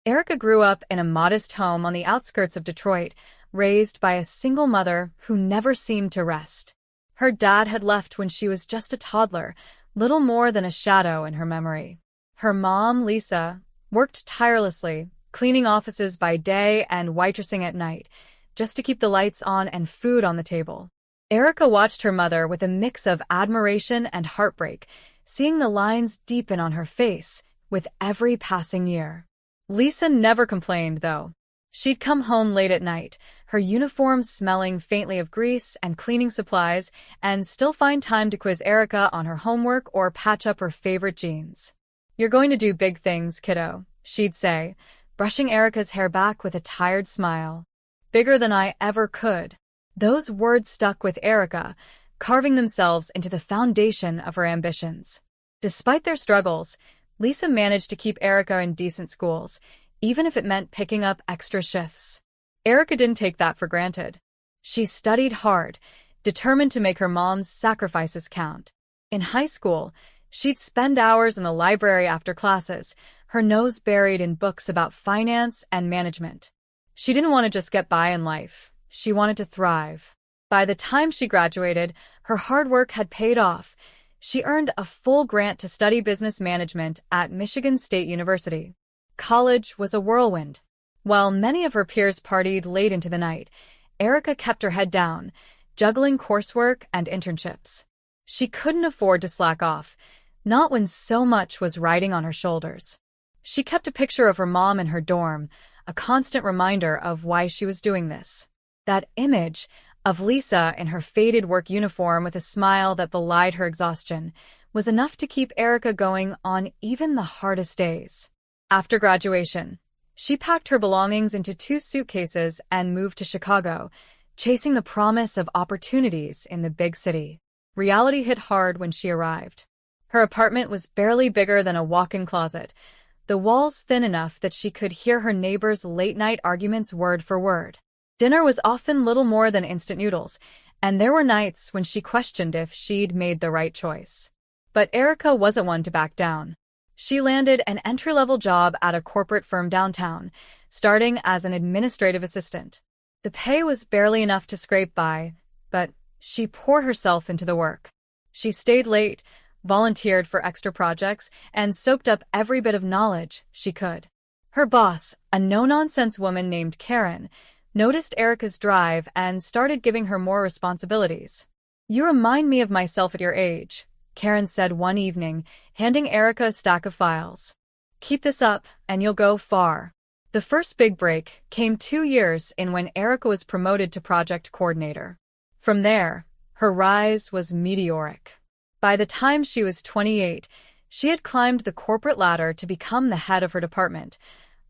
Erica grew up in a modest home on the outskirts of Detroit, raised by a single mother who never seemed to rest. Her dad had left when she was just a toddler, little more than a shadow in her memory. Her mom, Lisa, worked tirelessly, cleaning offices by day and waitressing at night, just to keep the lights on and food on the table. Erica watched her mother with a mix of admiration and heartbreak, seeing the lines deepen on her face with every passing year. Lisa never complained, though. She'd come home late at night, her uniform smelling faintly of grease and cleaning supplies, and still find time to quiz Erica on her homework or patch up her favorite jeans. "You're going to do big things, kiddo," she'd say, brushing Erica's hair back with a tired smile. "Bigger than I ever could." Those words stuck with Erica, carving themselves into the foundation of her ambitions. Despite their struggles, Lisa managed to keep Erica in decent schools, even if it meant picking up extra shifts. Erica didn't take that for granted. She studied hard, determined to make her mom's sacrifices count. In high school, she'd spend hours in the library after classes, her nose buried in books about finance and management. She didn't want to just get by in life. She wanted to thrive. By the time she graduated, her hard work had paid off. She earned a full grant to study business management at Michigan State University. College was a whirlwind. While many of her peers partied late into the night, Erica kept her head down, juggling coursework and internships. She couldn't afford to slack off, not when so much was riding on her shoulders. She kept a picture of her mom in her dorm, a constant reminder of why she was doing this. That image of Lisa in her faded work uniform with a smile that belied her exhaustion was enough to keep Erica going on even the hardest days. After graduation, she packed her belongings into 2 suitcases and moved to Chicago, chasing the promise of opportunities in the big city. Reality hit hard when she arrived. Her apartment was barely bigger than a walk-in closet, the walls thin enough that she could hear her neighbors' late-night arguments word for word. Dinner was often little more than instant noodles, and there were nights when she questioned if she'd made the right choice. But Erica wasn't one to back down. She landed an entry-level job at a corporate firm downtown, starting as an administrative assistant. The pay was barely enough to scrape by, but she poured herself into the work. She stayed late, volunteered for extra projects, and soaked up every bit of knowledge she could. Her boss, a no-nonsense woman named Karen, noticed Erica's drive and started giving her more responsibilities. "You remind me of myself at your age," Karen said one evening, handing Erica a stack of files. "Keep this up, and you'll go far." The first big break came 2 years in when Erica was promoted to project coordinator. From there, her rise was meteoric. By the time she was 28, she had climbed the corporate ladder to become the head of her department,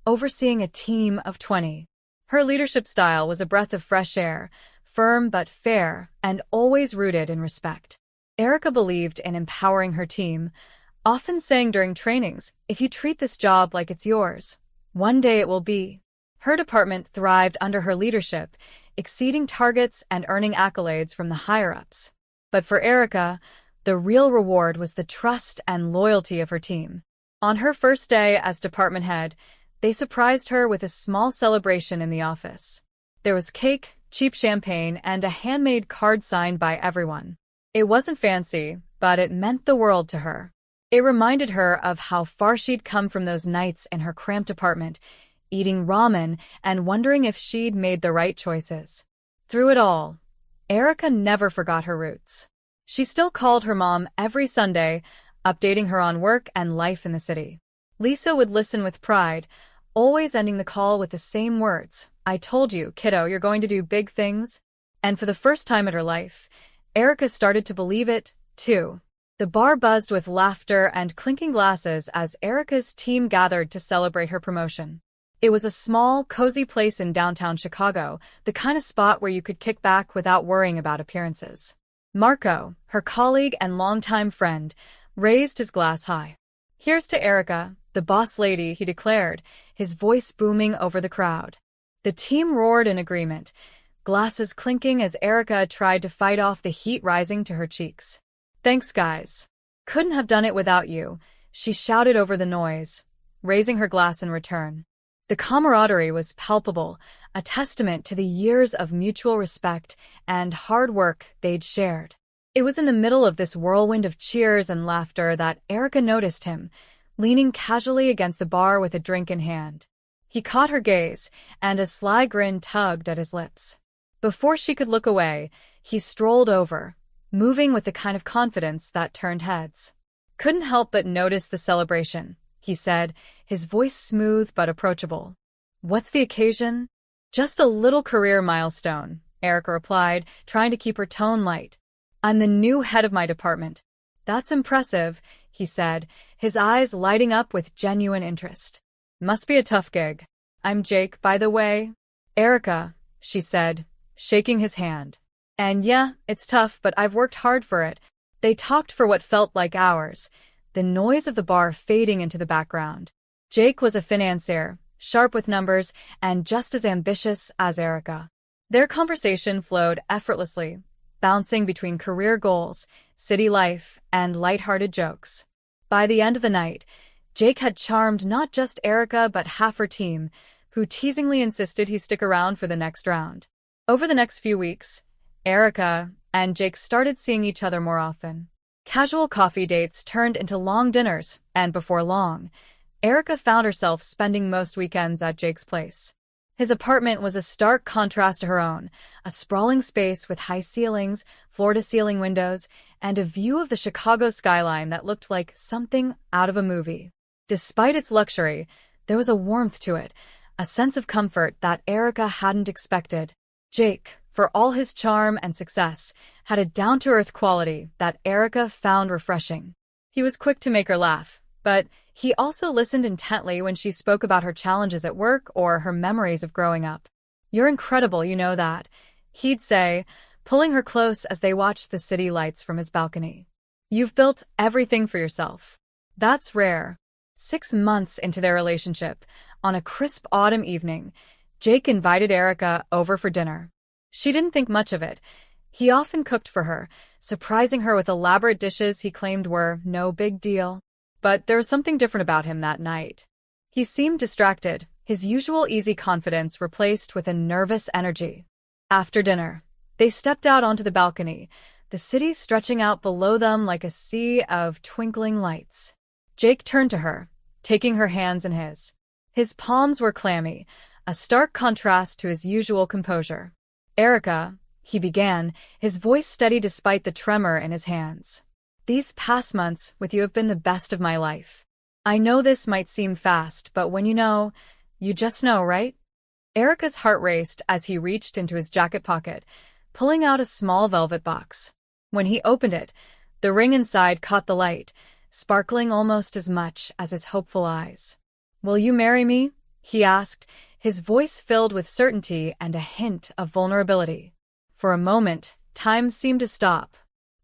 overseeing a team of 20. Her leadership style was a breath of fresh air, firm but fair, and always rooted in respect. Erica believed in empowering her team, often saying during trainings, "If you treat this job like it's yours, one day it will be." Her department thrived under her leadership, exceeding targets and earning accolades from the higher-ups. But for Erica, the real reward was the trust and loyalty of her team. On her first day as department head, they surprised her with a small celebration in the office. There was cake, cheap champagne, and a handmade card signed by everyone. It wasn't fancy, but it meant the world to her. It reminded her of how far she'd come from those nights in her cramped apartment, eating ramen and wondering if she'd made the right choices. Through it all, Erica never forgot her roots. She still called her mom every Sunday, updating her on work and life in the city. Lisa would listen with pride, always ending the call with the same words, "I told you, kiddo, you're going to do big things." And for the first time in her life, Erica started to believe it, too. The bar buzzed with laughter and clinking glasses as Erica's team gathered to celebrate her promotion. It was a small, cozy place in downtown Chicago, the kind of spot where you could kick back without worrying about appearances. Marco, her colleague and longtime friend, raised his glass high. "Here's to Erica, the boss lady," he declared, his voice booming over the crowd. The team roared in agreement, glasses clinking as Erica tried to fight off the heat rising to her cheeks. "Thanks, guys. Couldn't have done it without you," she shouted over the noise, raising her glass in return. The camaraderie was palpable, a testament to the years of mutual respect and hard work they'd shared. It was in the middle of this whirlwind of cheers and laughter that Erica noticed him, leaning casually against the bar with a drink in hand. He caught her gaze, and a sly grin tugged at his lips. Before she could look away, he strolled over, moving with the kind of confidence that turned heads. "Couldn't help but notice the celebration," he said, his voice smooth but approachable. "What's the occasion?" "Just a little career milestone," Erica replied, trying to keep her tone light. "I'm the new head of my department." "That's impressive," he said, his eyes lighting up with genuine interest. "Must be a tough gig." "I'm Jake, by the way." "Erica," she said, shaking his hand. "And yeah, it's tough, but I've worked hard for it." They talked for what felt like hours, the noise of the bar fading into the background. Jake was a financier, sharp with numbers, and just as ambitious as Erica. Their conversation flowed effortlessly, bouncing between career goals, city life, and lighthearted jokes. By the end of the night, Jake had charmed not just Erica but half her team, who teasingly insisted he stick around for the next round. Over the next few weeks, Erica and Jake started seeing each other more often. Casual coffee dates turned into long dinners, and before long, Erica found herself spending most weekends at Jake's place. His apartment was a stark contrast to her own, a sprawling space with high ceilings, floor-to-ceiling windows, and a view of the Chicago skyline that looked like something out of a movie. Despite its luxury, there was a warmth to it, a sense of comfort that Erica hadn't expected. Jake, for all his charm and success, had a down-to-earth quality that Erica found refreshing. He was quick to make her laugh, but he also listened intently when she spoke about her challenges at work or her memories of growing up. "You're incredible, you know that," he'd say, pulling her close as they watched the city lights from his balcony. "You've built everything for yourself." That's rare. 6 months into their relationship, on a crisp autumn evening, Jake invited Erica over for dinner. She didn't think much of it. He often cooked for her, surprising her with elaborate dishes he claimed were no big deal. But there was something different about him that night. He seemed distracted, his usual easy confidence replaced with a nervous energy. After dinner, they stepped out onto the balcony, the city stretching out below them like a sea of twinkling lights. Jake turned to her, taking her hands in his. His palms were clammy, a stark contrast to his usual composure. "Erica," he began, his voice steady despite the tremor in his hands. "These past months with you have been the best of my life. I know this might seem fast, but when you know, you just know, right?" Erica's heart raced as he reached into his jacket pocket, pulling out a small velvet box. When he opened it, the ring inside caught the light, sparkling almost as much as his hopeful eyes. "Will you marry me?" he asked, his voice filled with certainty and a hint of vulnerability. For a moment, time seemed to stop.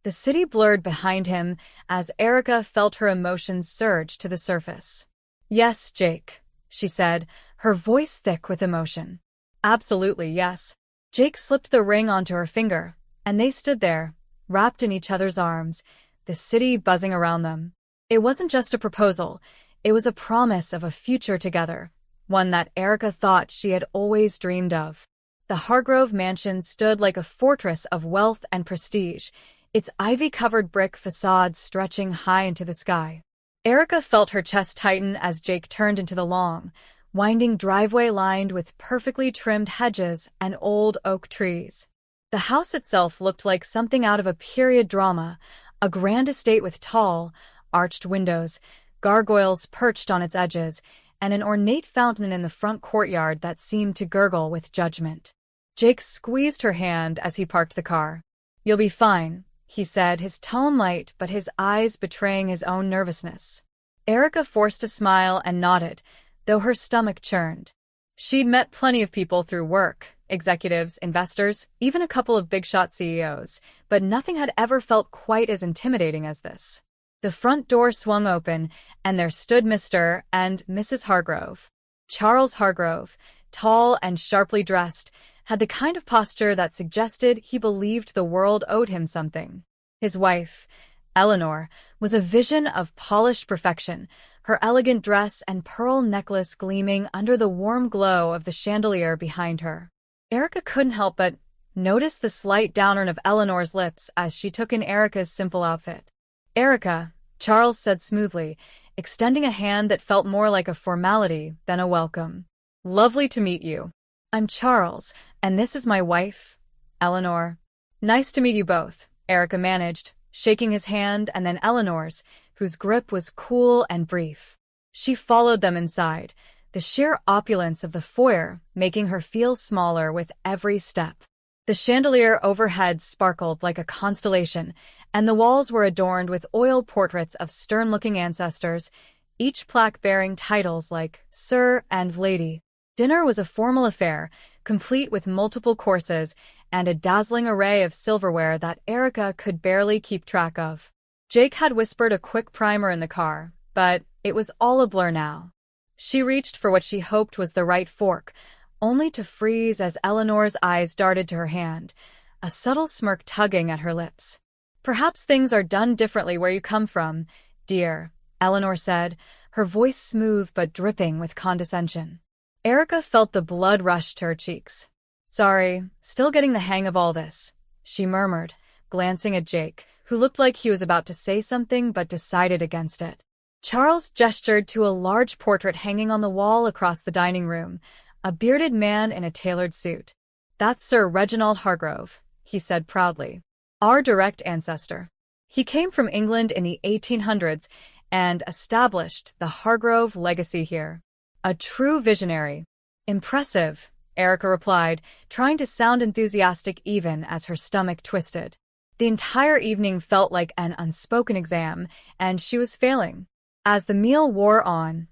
The city blurred behind him as Erica felt her emotions surge to the surface. "Yes, Jake," she said, her voice thick with emotion. "Absolutely, yes." Jake slipped the ring onto her finger, and they stood there, wrapped in each other's arms, the city buzzing around them. It wasn't just a proposal, it was a promise of a future together, one that Erica thought she had always dreamed of. The Hargrove mansion stood like a fortress of wealth and prestige, its ivy-covered brick facade stretching high into the sky. Erica felt her chest tighten as Jake turned into the long, winding driveway lined with perfectly trimmed hedges and old oak trees. The house itself looked like something out of a period drama, a grand estate with tall, arched windows, gargoyles perched on its edges, and an ornate fountain in the front courtyard that seemed to gurgle with judgment. Jake squeezed her hand as he parked the car. "You'll be fine," he said, his tone light but his eyes betraying his own nervousness. Erica forced a smile and nodded, though her stomach churned. She'd met plenty of people through work, executives, investors, even a couple of big-shot CEOs, but nothing had ever felt quite as intimidating as this. The front door swung open, and there stood Mr. and Mrs. Hargrove. Charles Hargrove, tall and sharply dressed, had the kind of posture that suggested he believed the world owed him something. His wife, Eleanor, was a vision of polished perfection, her elegant dress and pearl necklace gleaming under the warm glow of the chandelier behind her. Erica couldn't help but notice the slight downturn of Eleanor's lips as she took in Erica's simple outfit. "Erica," Charles said smoothly, extending a hand that felt more like a formality than a welcome. "Lovely to meet you. I'm Charles, and this is my wife, Eleanor." "Nice to meet you both," Erica managed, shaking his hand and then Eleanor's, whose grip was cool and brief. She followed them inside, the sheer opulence of the foyer making her feel smaller with every step. The chandelier overhead sparkled like a constellation, and the walls were adorned with oil portraits of stern-looking ancestors, each plaque bearing titles like Sir and Lady. Dinner was a formal affair, complete with multiple courses and a dazzling array of silverware that Erica could barely keep track of. Jake had whispered a quick primer in the car, but it was all a blur now. She reached for what she hoped was the right fork, only to freeze as Eleanor's eyes darted to her hand, a subtle smirk tugging at her lips. "Perhaps things are done differently where you come from, dear," Eleanor said, her voice smooth but dripping with condescension. Erica felt the blood rush to her cheeks. "Sorry, still getting the hang of all this," she murmured, glancing at Jake, who looked like he was about to say something but decided against it. Charles gestured to a large portrait hanging on the wall across the dining room, a bearded man in a tailored suit. "That's Sir Reginald Hargrove," he said proudly. "Our direct ancestor. He came from England in the 1800s and established the Hargrove legacy here. A true visionary." "Impressive," Erica replied, trying to sound enthusiastic even as her stomach twisted. The entire evening felt like an unspoken exam, and she was failing. As the meal wore on,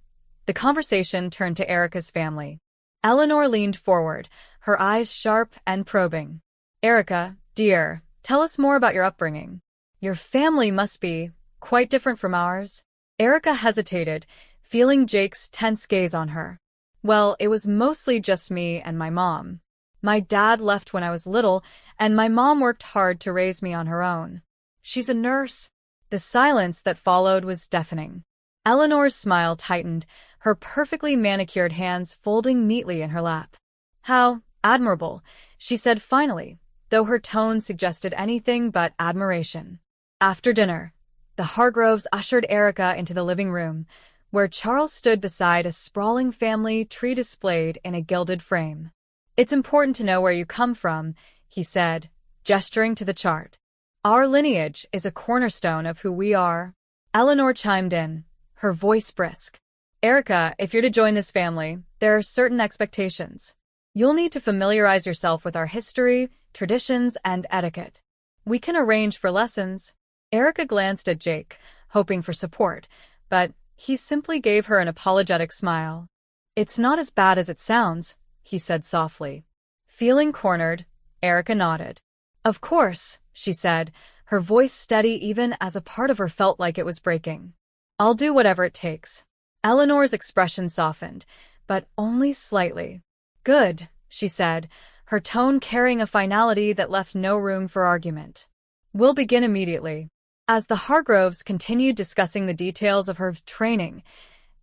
the conversation turned to Erica's family. Eleanor leaned forward, her eyes sharp and probing. "Erica, dear, tell us more about your upbringing. Your family must be quite different from ours." Erica hesitated, feeling Jake's tense gaze on her. "Well, it was mostly just me and my mom. My dad left when I was little, and my mom worked hard to raise me on her own. She's a nurse." The silence that followed was deafening. Eleanor's smile tightened, her perfectly manicured hands folding neatly in her lap. "How admirable," she said finally, though her tone suggested anything but admiration. After dinner, the Hargroves ushered Erica into the living room, where Charles stood beside a sprawling family tree displayed in a gilded frame. "It's important to know where you come from," he said, gesturing to the chart. "Our lineage is a cornerstone of who we are." Eleanor chimed in, her voice brisk. "Erica, if you're to join this family, there are certain expectations. You'll need to familiarize yourself with our history, traditions, and etiquette. We can arrange for lessons." Erica glanced at Jake, hoping for support, but he simply gave her an apologetic smile. "It's not as bad as it sounds," he said softly. Feeling cornered, Erica nodded. "Of course," she said, her voice steady even as a part of her felt like it was breaking. "I'll do whatever it takes." Eleanor's expression softened, but only slightly. "Good," she said, her tone carrying a finality that left no room for argument. "We'll begin immediately." As the Hargroves continued discussing the details of her training,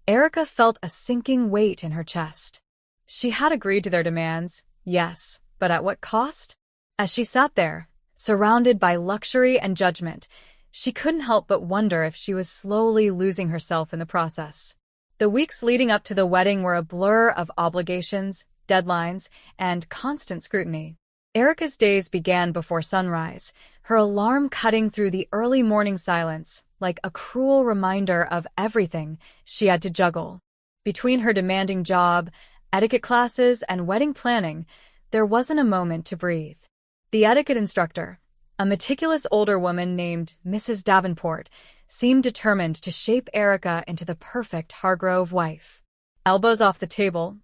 Erica felt a sinking weight in her chest. She had agreed to their demands, yes, but at what cost? As she sat there, surrounded by luxury and judgment, she couldn't help but wonder if she was slowly losing herself in the process. The weeks leading up to the wedding were a blur of obligations, deadlines, and constant scrutiny. Erica's days began before sunrise, her alarm cutting through the early morning silence like a cruel reminder of everything she had to juggle. Between her demanding job, etiquette classes, and wedding planning, there wasn't a moment to breathe. The etiquette instructor, a meticulous older woman named Mrs. Davenport, seemed determined to shape Erica into the perfect Hargrove wife. "Elbows off the table,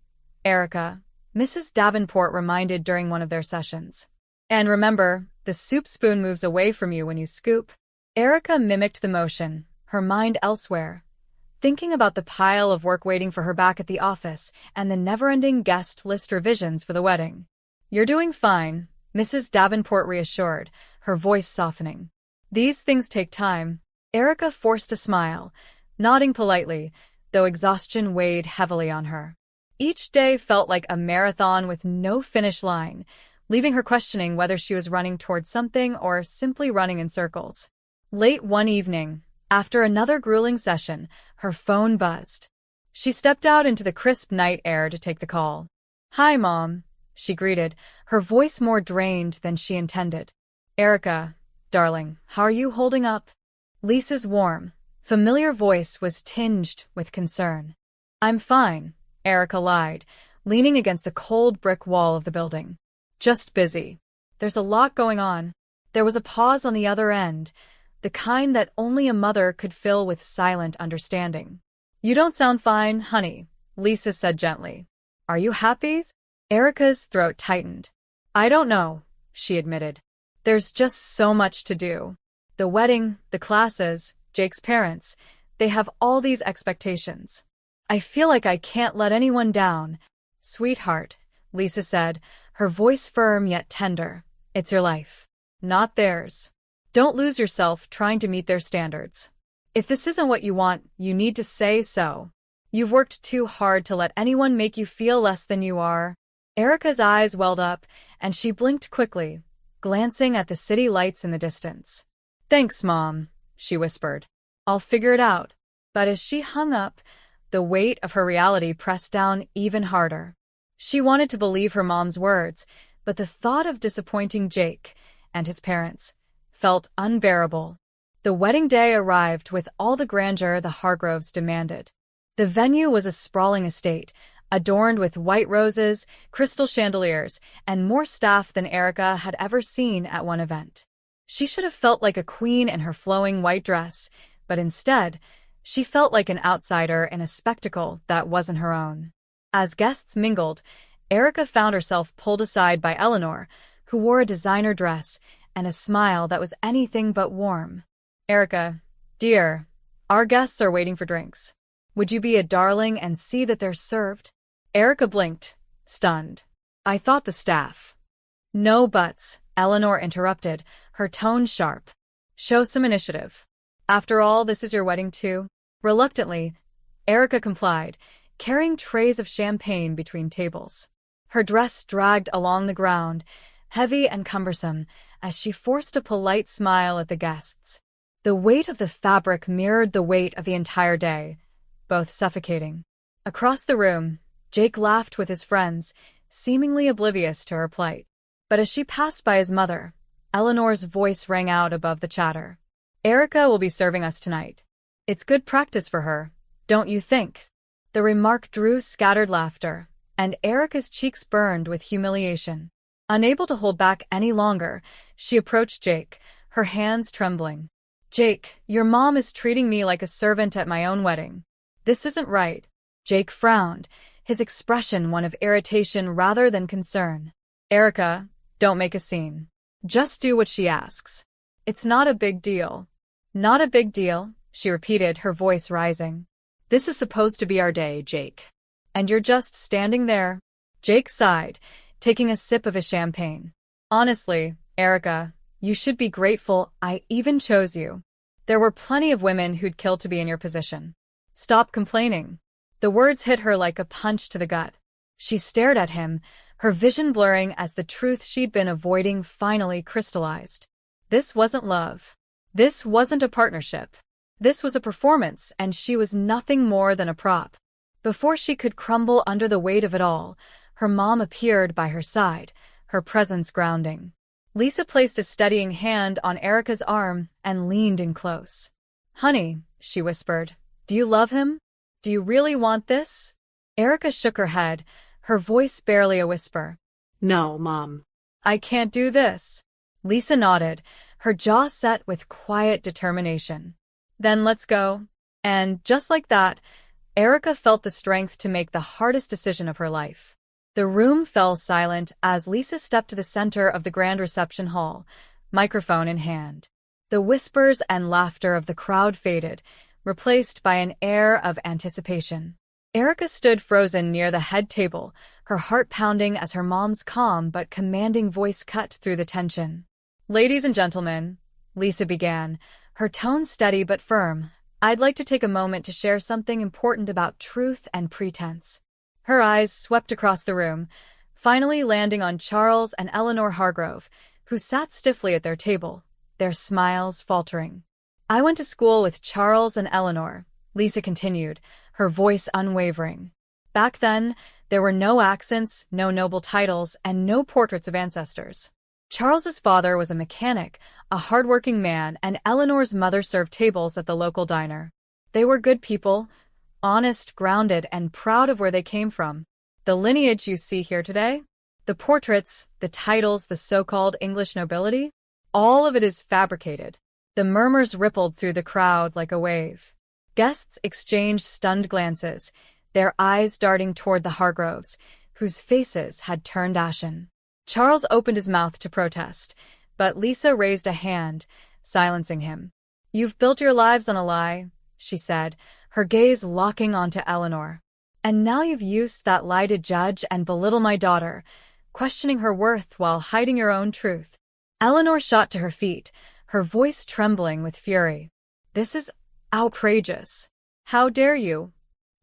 Erica," Mrs. Davenport reminded during one of their sessions. "And remember, the soup spoon moves away from you when you scoop." Erica mimicked the motion, her mind elsewhere, thinking about the pile of work waiting for her back at the office and the never-ending guest list revisions for the wedding. "You're doing fine," Mrs. Davenport reassured, her voice softening. "These things take time." Erica forced a smile, nodding politely, though exhaustion weighed heavily on her. Each day felt like a marathon with no finish line, leaving her questioning whether she was running towards something or simply running in circles. Late one evening, after another grueling session, her phone buzzed. She stepped out into the crisp night air to take the call. "Hi, Mom," she greeted, her voice more drained than she intended. "Erica, darling, how are you holding up?" Lisa's warm, familiar voice was tinged with concern. "I'm fine," Erica lied, leaning against the cold brick wall of the building. "Just busy. There's a lot going on." There was a pause on the other end, the kind that only a mother could fill with silent understanding. "You don't sound fine, honey," Lisa said gently. "Are you happy?" Erica's throat tightened. "I don't know," she admitted. "There's just so much to do. The wedding, the classes, Jake's parents, they have all these expectations. I feel like I can't let anyone down." "Sweetheart," Lisa said, her voice firm yet tender, "it's your life, not theirs. Don't lose yourself trying to meet their standards. If this isn't what you want, you need to say so. You've worked too hard to let anyone make you feel less than you are." Erica's eyes welled up, and she blinked quickly, glancing at the city lights in the distance. "Thanks, Mom," she whispered. "I'll figure it out." But as she hung up, the weight of her reality pressed down even harder. She wanted to believe her mom's words, but the thought of disappointing Jake and his parents felt unbearable. The wedding day arrived with all the grandeur the Hargroves demanded. The venue was a sprawling estate, adorned with white roses, crystal chandeliers, and more staff than Erica had ever seen at one event. She should have felt like a queen in her flowing white dress, but instead, she felt like an outsider in a spectacle that wasn't her own. As guests mingled, Erica found herself pulled aside by Eleanor, who wore a designer dress and a smile that was anything but warm. "Erica, dear, our guests are waiting for drinks. Would you be a darling and see that they're served?" Erica blinked, stunned. "I thought the staff." "No buts," Eleanor interrupted, her tone sharp. "Show some initiative. After all, this is your wedding too." Reluctantly, Erica complied, carrying trays of champagne between tables. Her dress dragged along the ground, heavy and cumbersome, as she forced a polite smile at the guests. The weight of the fabric mirrored the weight of the entire day, both suffocating. Across the room, Jake laughed with his friends, seemingly oblivious to her plight. But as she passed by his mother, Eleanor's voice rang out above the chatter. "Erica will be serving us tonight. It's good practice for her, don't you think?" The remark drew scattered laughter, and Erica's cheeks burned with humiliation. Unable to hold back any longer, she approached Jake, her hands trembling. "Jake, your mom is treating me like a servant at my own wedding. This isn't right." Jake frowned, his expression one of irritation rather than concern. "Erica, don't make a scene. Just do what she asks. It's not a big deal." "Not a big deal," she repeated, her voice rising. "This is supposed to be our day, Jake. And you're just standing there." Jake sighed, taking a sip of his champagne. "Honestly, Erica, you should be grateful I even chose you. There were plenty of women who'd kill to be in your position. Stop complaining." The words hit her like a punch to the gut. She stared at him, her vision blurring as the truth she'd been avoiding finally crystallized. This wasn't love. This wasn't a partnership. This was a performance, and she was nothing more than a prop. Before she could crumble under the weight of it all, her mom appeared by her side, her presence grounding. Lisa placed a steadying hand on Erica's arm and leaned in close. "Honey," she whispered, "do you love him? Do you really want this?" Erica shook her head, her voice barely a whisper. "No, Mom." "I can't do this." Lisa nodded, her jaw set with quiet determination. "Then let's go." And just like that, Erica felt the strength to make the hardest decision of her life. The room fell silent as Lisa stepped to the center of the grand reception hall, microphone in hand. The whispers and laughter of the crowd faded, replaced by an air of anticipation. Erica stood frozen near the head table, her heart pounding as her mom's calm but commanding voice cut through the tension. "Ladies and gentlemen," Lisa began, her tone steady but firm, I'd like to take a moment to share something important about truth and pretense. Her eyes swept across the room, finally landing on Charles and Eleanor Hargrove, who sat stiffly at their table, their smiles faltering. I went to school with Charles and Eleanor, Lisa continued, her voice unwavering. Back then, there were no accents, no noble titles, and no portraits of ancestors. Charles's father was a mechanic, a hardworking man, and Eleanor's mother served tables at the local diner. They were good people, honest, grounded, and proud of where they came from. The lineage you see here today, the portraits, the titles, the so-called English nobility, all of it is fabricated. The murmurs rippled through the crowd like a wave. Guests exchanged stunned glances, their eyes darting toward the Hargroves, whose faces had turned ashen. Charles opened his mouth to protest, but Lisa raised a hand, silencing him. "You've built your lives on a lie," she said, her gaze locking onto Eleanor. "And now you've used that lie to judge and belittle my daughter, questioning her worth while hiding your own truth." Eleanor shot to her feet, her voice trembling with fury. "This is outrageous. How dare you?"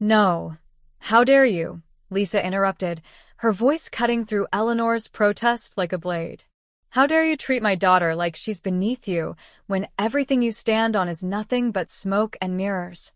"No. How dare you?" Lisa interrupted, her voice cutting through Eleanor's protest like a blade. "How dare you treat my daughter like she's beneath you when everything you stand on is nothing but smoke and mirrors?"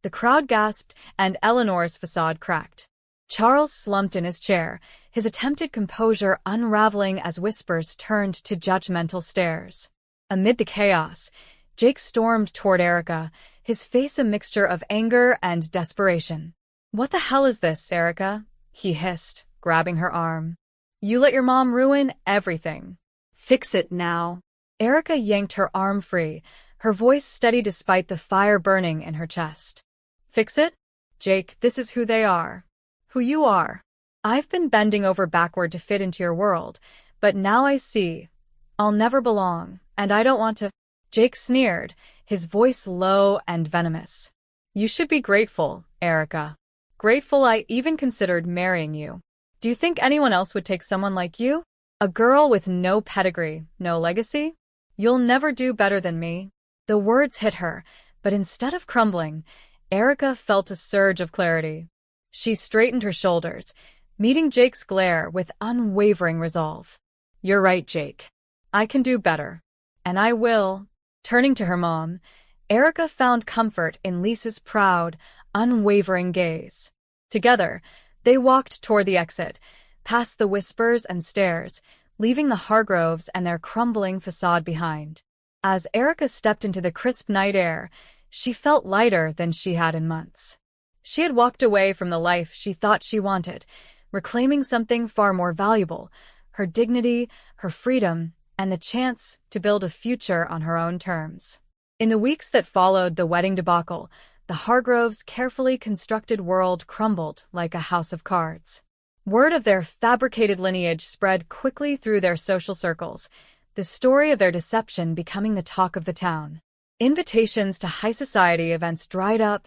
The crowd gasped, and Eleanor's facade cracked. Charles slumped in his chair, his attempted composure unraveling as whispers turned to judgmental stares. Amid the chaos, Jake stormed toward Erica, his face a mixture of anger and desperation. "What the hell is this, Erica?" he hissed, grabbing her arm. "You let your mom ruin everything. Fix it now." Erica yanked her arm free, her voice steady despite the fire burning in her chest. "Fix it? Jake, this is who they are. Who you are. I've been bending over backward to fit into your world, but now I see. I'll never belong, and I don't want to." Jake sneered, his voice low and venomous. "You should be grateful, Erica. Grateful I even considered marrying you. Do you think anyone else would take someone like you? A girl with no pedigree, no legacy? You'll never do better than me." The words hit her, but instead of crumbling, Erica felt a surge of clarity. She straightened her shoulders, meeting Jake's glare with unwavering resolve. "You're right, Jake. I can do better. And I will." Turning to her mom, Erica found comfort in Lisa's proud, unwavering gaze. Together, they walked toward the exit, past the whispers and stares, leaving the Hargroves and their crumbling facade behind. As Erica stepped into the crisp night air, she felt lighter than she had in months. She had walked away from the life she thought she wanted, reclaiming something far more valuable, her dignity, her freedom, and the chance to build a future on her own terms. In the weeks that followed the wedding debacle, the Hargroves' carefully constructed world crumbled like a house of cards. Word of their fabricated lineage spread quickly through their social circles, the story of their deception becoming the talk of the town. Invitations to high society events dried up,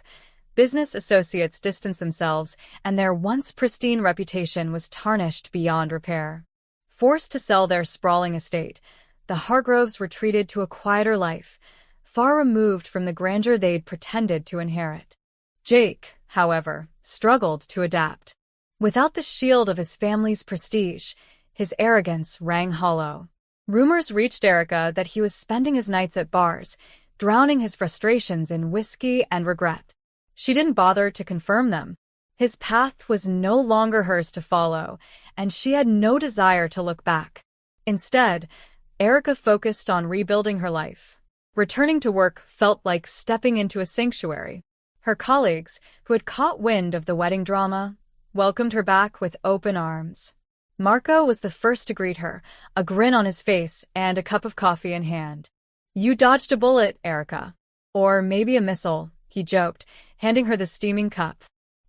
business associates distanced themselves, and their once pristine reputation was tarnished beyond repair. Forced to sell their sprawling estate, the Hargroves retreated to a quieter life, far removed from the grandeur they'd pretended to inherit. Jake, however, struggled to adapt. Without the shield of his family's prestige, his arrogance rang hollow. Rumors reached Erica that he was spending his nights at bars, drowning his frustrations in whiskey and regret. She didn't bother to confirm them. His path was no longer hers to follow, and she had no desire to look back. Instead, Erica focused on rebuilding her life. Returning to work felt like stepping into a sanctuary. Her colleagues, who had caught wind of the wedding drama, welcomed her back with open arms. Marco was the first to greet her, a grin on his face and a cup of coffee in hand. "You dodged a bullet, Erica. Or maybe a missile," he joked, handing her the steaming cup.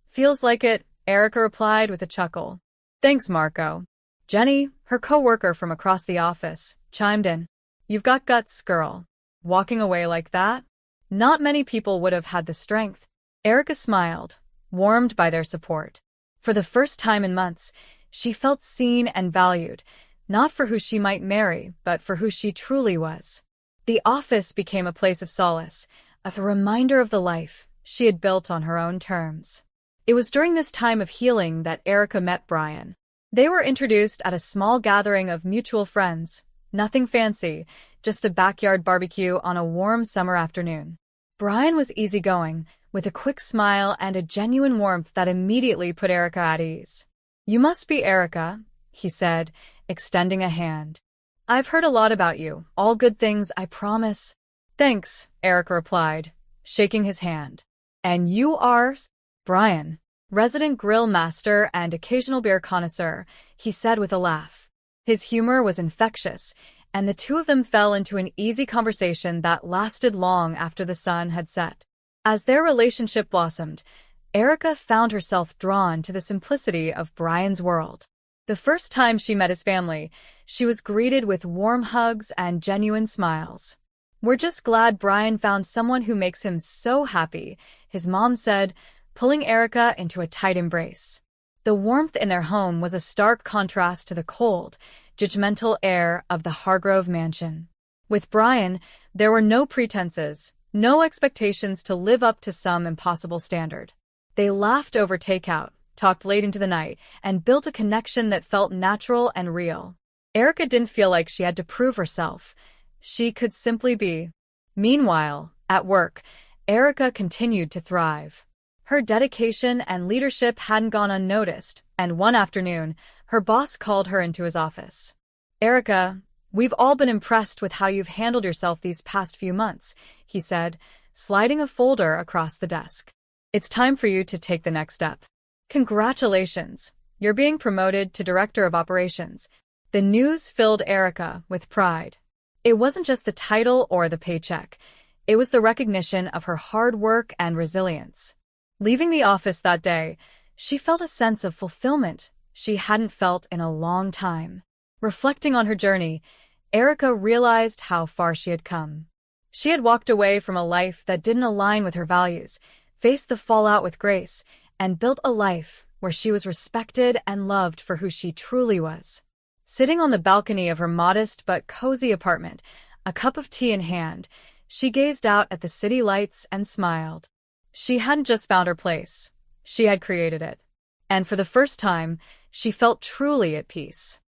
"Feels like it," Erica replied with a chuckle. "Thanks, Marco." Jenny, her co-worker from across the office, chimed in. "You've got guts, girl. Walking away like that? Not many people would have had the strength." Erica smiled, warmed by their support. For the first time in months, she felt seen and valued, not for who she might marry, but for who she truly was. The office became a place of solace, a reminder of the life she had built on her own terms. It was during this time of healing that Erica met Brian. They were introduced at a small gathering of mutual friends. Nothing fancy, just a backyard barbecue on a warm summer afternoon. Brian was easygoing, with a quick smile and a genuine warmth that immediately put Erica at ease. "You must be Erica," he said, extending a hand. "I've heard a lot about you, all good things, I promise." "Thanks," Erica replied, shaking his hand. "And you are—" "Brian, resident grill master and occasional beer connoisseur," he said with a laugh. His humor was infectious, and the two of them fell into an easy conversation that lasted long after the sun had set. As their relationship blossomed, Erica found herself drawn to the simplicity of Brian's world. The first time she met his family, she was greeted with warm hugs and genuine smiles. "We're just glad Brian found someone who makes him so happy," his mom said, pulling Erica into a tight embrace. The warmth in their home was a stark contrast to the cold, judgmental air of the Hargrove mansion. With Brian, there were no pretenses, no expectations to live up to some impossible standard. They laughed over takeout, talked late into the night, and built a connection that felt natural and real. Erica didn't feel like she had to prove herself. She could simply be. Meanwhile, at work, Erica continued to thrive. Her dedication and leadership hadn't gone unnoticed, and one afternoon, her boss called her into his office. "Erica, we've all been impressed with how you've handled yourself these past few months," he said, sliding a folder across the desk. "It's time for you to take the next step. Congratulations, you're being promoted to Director of Operations." The news filled Erica with pride. It wasn't just the title or the paycheck. It was the recognition of her hard work and resilience. Leaving the office that day, she felt a sense of fulfillment she hadn't felt in a long time. Reflecting on her journey, Erica realized how far she had come. She had walked away from a life that didn't align with her values, faced the fallout with grace, and built a life where she was respected and loved for who she truly was. Sitting on the balcony of her modest but cozy apartment, a cup of tea in hand, she gazed out at the city lights and smiled. She hadn't just found her place, she had created it. And for the first time, she felt truly at peace.